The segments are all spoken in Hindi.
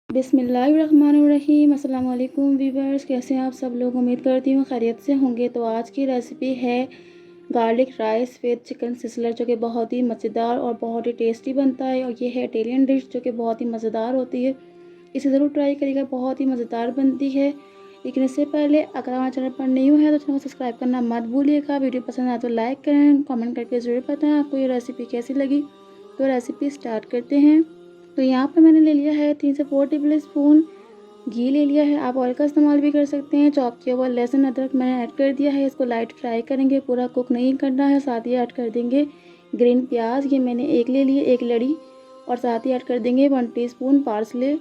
बिस्मिल्लाहिर्रहमानिर्रहीम। अस्सलाम वालेकुम व्यूवर्स, कैसे हैं आप सब लोग। उम्मीद करती हूँ खैरियत से होंगे। तो आज की रेसिपी है गार्लिक राइस विद चिकन सिसलर, जो कि बहुत ही मज़ेदार और बहुत ही टेस्टी बनता है। और ये है इटालियन डिश जो कि बहुत ही मज़ेदार होती है। इसे ज़रूर ट्राई करिएगा, बहुत ही मज़ेदार बनती है। लेकिन इससे पहले अगर हमारे चैनल पर न्यू है तो चैनल को सब्सक्राइब करना मत भूलिएगा। वीडियो पसंद आए तो लाइक करें, कमेंट करके ज़रूर बताएं आपको ये रेसिपी कैसी लगी। तो रेसिपी स्टार्ट करते हैं। तो यहाँ पर मैंने ले लिया है 3 से 4 टेबल स्पून घी ले लिया है। आप ऑयल का इस्तेमाल भी कर सकते हैं। चॉप किया हुआ लहसुन अदरक मैंने ऐड कर दिया है। इसको लाइट फ्राई करेंगे, पूरा कुक नहीं करना है। साथ ही ऐड कर देंगे ग्रीन प्याज, ये मैंने एक ले लिए, एक लड़ी। और साथ ही ऐड कर देंगे 1 टीस्पून पार्सले।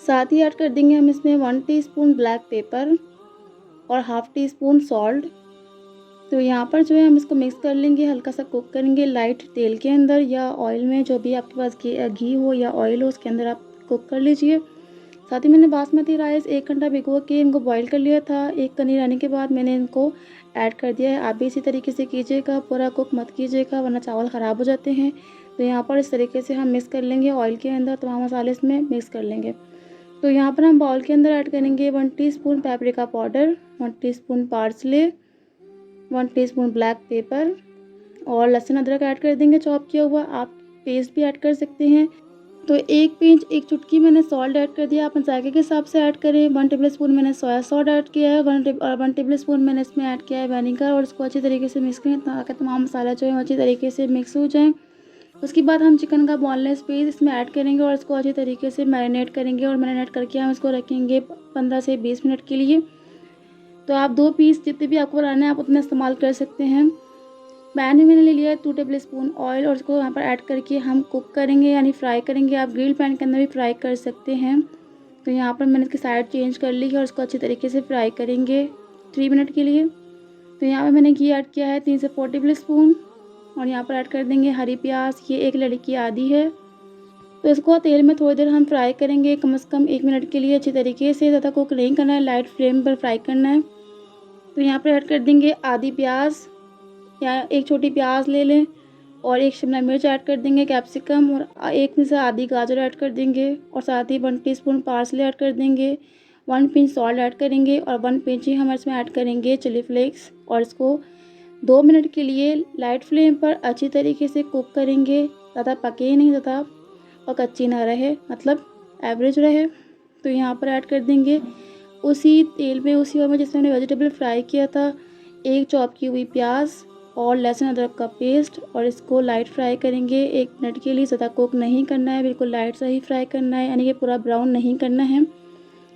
साथ ही ऐड कर देंगे हम इसमें 1 टीस्पून ब्लैक पेपर और हाफ़ टी स्पून सॉल्ट। तो यहाँ पर जो है हम इसको मिक्स कर लेंगे, हल्का सा कुक करेंगे लाइट तेल के अंदर या ऑयल में, जो भी आपके पास घी हो या ऑयल हो उसके अंदर आप कुक कर लीजिए। साथ ही मैंने बासमती राइस 1 घंटा भिगो के इनको बॉईल कर लिया था। एक कनी रहने के बाद मैंने इनको ऐड कर दिया है। आप भी इसी तरीके से कीजिएगा, पूरा कुक मत कीजिएगा वरना चावल ख़राब हो जाते हैं। तो यहाँ पर इस तरीके से हम मिक्स कर लेंगे ऑयल के अंदर, तमाम मसाले इसमें मिक्स कर लेंगे। तो यहाँ पर हम बाउल के अंदर ऐड करेंगे 1 teaspoon paprika powder, 1 teaspoon parsley, 1 teaspoon black paper और लहसुन अदरक ऐड कर देंगे चॉप किया हुआ। आप पेस्ट भी ऐड कर सकते हैं। तो एक पिंच, एक चुटकी मैंने सॉल्ट ऐड कर दिया। आप जायके के हिसाब से ऐड करें। 1 टेबल स्पून मैंने सोया सॉस ऐड किया है। 1 टेबल स्पून मैंने इसमें ऐड किया है विनेगर। और इसको अच्छी तरीके से मिक्स करें ताकि तमाम मसाला जो है अच्छी तरीके से मिक्स हो जाए। उसके बाद हम चिकन का बोनलेस पीस इसमें ऐड करेंगे और इसको अच्छी तरीके से मैरिनेट करेंगे। और मैरिनेट करके हम इसको रखेंगे 15 से 20 मिनट के लिए। तो आप 2 पीस जितने भी आपको बनाना है आप उतना इस्तेमाल कर सकते हैं। पैन में मैंने ले लिया है 2 टेबल स्पून ऑयल और इसको यहाँ पर ऐड करके हम कुक करेंगे, यानी फ्राई करेंगे। आप ग्रिल पैन के अंदर भी फ्राई कर सकते हैं। तो यहाँ पर मैंने इसकी साइड चेंज कर ली है और इसको अच्छी तरीके से फ्राई करेंगे 3 मिनट के लिए। तो यहाँ पर मैंने घी ऐड किया है 3 से 4 टेबल स्पून। और यहाँ पर ऐड कर देंगे हरी प्याज, ये एक लड़ी की आधी है। तो इसको तेल में थोड़ी देर हम फ्राई करेंगे, कम से कम 1 मिनट के लिए अच्छी तरीके से। ज़्यादा कुक नहीं करना है, लाइट फ्लेम पर फ्राई करना है। तो यहाँ पर ऐड कर देंगे आधी प्याज या एक छोटी प्याज ले लें और एक शिमला मिर्च ऐड कर देंगे, कैप्सिकम, और एक में से आधी गाजर ऐड कर देंगे। और साथ ही 1 टीस्पून पार्सले ऐड कर देंगे, 1 पिंच सॉल्ट ऐड करेंगे और 1 पिंच ही हम इसमें ऐड करेंगे चिली फ्लेक्स। और इसको 2 मिनट के लिए लाइट फ्लेम पर अच्छी तरीके से कुक करेंगे। ज़्यादा पके नहीं ज़्यादा और कच्ची ना रहे, मतलब एवरेज रहे। तो यहाँ पर ऐड कर देंगे उसी तेल में, उसी ऑयल में जिसमें हमने वेजिटेबल फ्राई किया था, एक चॉप की हुई प्याज और लहसुन अदरक का पेस्ट। और इसको लाइट फ्राई करेंगे 1 मिनट के लिए। ज़्यादा कुक नहीं करना है, बिल्कुल लाइट सा ही फ्राई करना है, यानी कि पूरा ब्राउन नहीं करना है,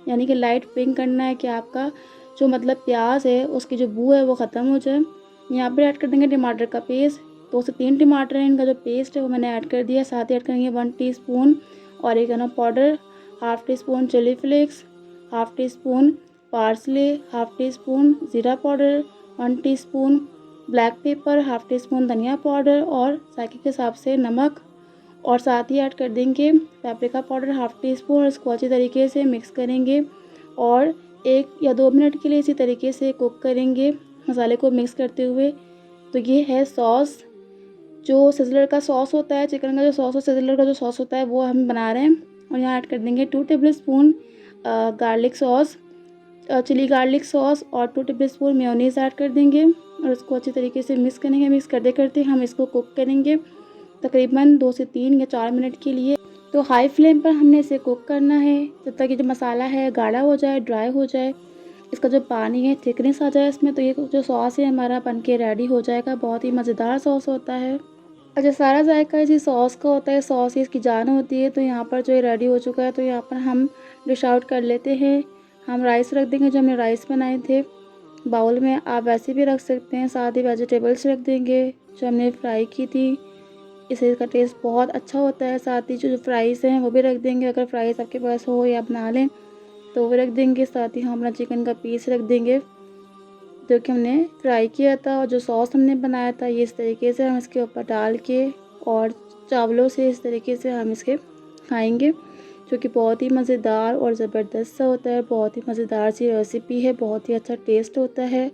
यानी कि लाइट पिंक करना है कि आपका जो मतलब प्याज है उसकी जो बू है वो ख़त्म हो जाए। यहाँ पर ऐड कर देंगे टमाटर का पेस्ट, 2 से 3 टमाटर हैं, इनका जो पेस्ट है वो मैंने ऐड कर दिया। साथ ही ऐड करेंगे 1 teaspoon oregano powder, half teaspoon chilli flakes, half teaspoon parsley, half teaspoon ज़ीरा powder, 1 teaspoon black pepper, half teaspoon धनिया पाउडर और जायके के हिसाब से नमक। और साथ ही ऐड कर देंगे paprika powder half tea spoon. इसको अच्छी तरीके से मिक्स करेंगे और 1 या 2 मिनट के लिए इसी तरीके से कुक करेंगे मसाले को मिक्स करते हुए। तो ये है सॉस, जो सिज़लर का सॉस होता है, चिकन का जो सॉस और सिज़लर का जो सॉस होता है वो हम बना रहे हैं। और यहाँ ऐड कर देंगे 2 tablespoon garlic sauce, chilli garlic sauce और 2 टेबल स्पून मेयोनीज़ ऐड कर देंगे और इसको अच्छी तरीके से मिक्स करेंगे। मिक्स करते करते हम इसको कुक करेंगे तकरीबन 2 से 3 या 4 मिनट के लिए। तो हाई फ्लेम पर हमने इसे कुक करना है जब तक ये जो मसाला है गाढ़ा हो जाए, ड्राई हो जाए, इसका जो पानी है थिकनेस आ जाए इसमें। तो ये जो सॉस है हमारा बन के रेडी हो जाएगा। बहुत ही मज़ेदार सॉस होता है और जो सारा जायका इसी सॉस का होता है, सॉस ही इसकी जान होती है। तो यहाँ पर जो ये रेडी हो चुका है, तो यहाँ पर हम डिश आउट कर लेते हैं। हम राइस रख देंगे, जो हमने राइस बनाए थे बाउल में, आप वैसे भी रख सकते हैं। साथ ही वेजिटेबल्स रख देंगे जो हमने फ्राई की थी, इससे इसका टेस्ट बहुत अच्छा होता है। साथ ही जो फ्राइज़ हैं वो भी रख देंगे, अगर फ्राइज़ आपके पास हो या बना लें तो वो रख देंगे। साथ ही हम अपना चिकन का पीस रख देंगे जो कि हमने फ्राई किया था। और जो सॉस हमने बनाया था ये इस तरीके से हम इसके ऊपर डाल के और चावलों से इस तरीके से हम इसके खाएंगे, जो कि बहुत ही मज़ेदार और ज़बरदस्त सा होता है। बहुत ही मज़ेदार सी रेसिपी है, बहुत ही अच्छा टेस्ट होता है।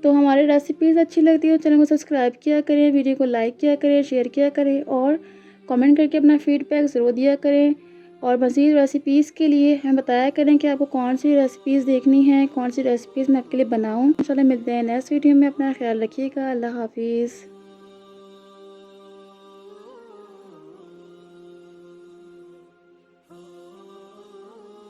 तो हमारी रेसिपीज़ अच्छी लगती है तो चैनल को सब्सक्राइब किया करें, वीडियो को लाइक किया करें, शेयर किया करें और कमेंट करके अपना फीडबैक ज़रूर दिया करें। और मज़ीद रेसिपीज़ के लिए हमें बताया करें कि आपको कौन सी रेसिपीज़ देखनी है, कौन सी रेसिपीज़ मैं आपके लिए बनाऊँ। इंशाल्लाह मिलते हैं नेक्स्ट वीडियो में। अपना ख्याल रखिएगा। अल्लाह हाफ़िज़।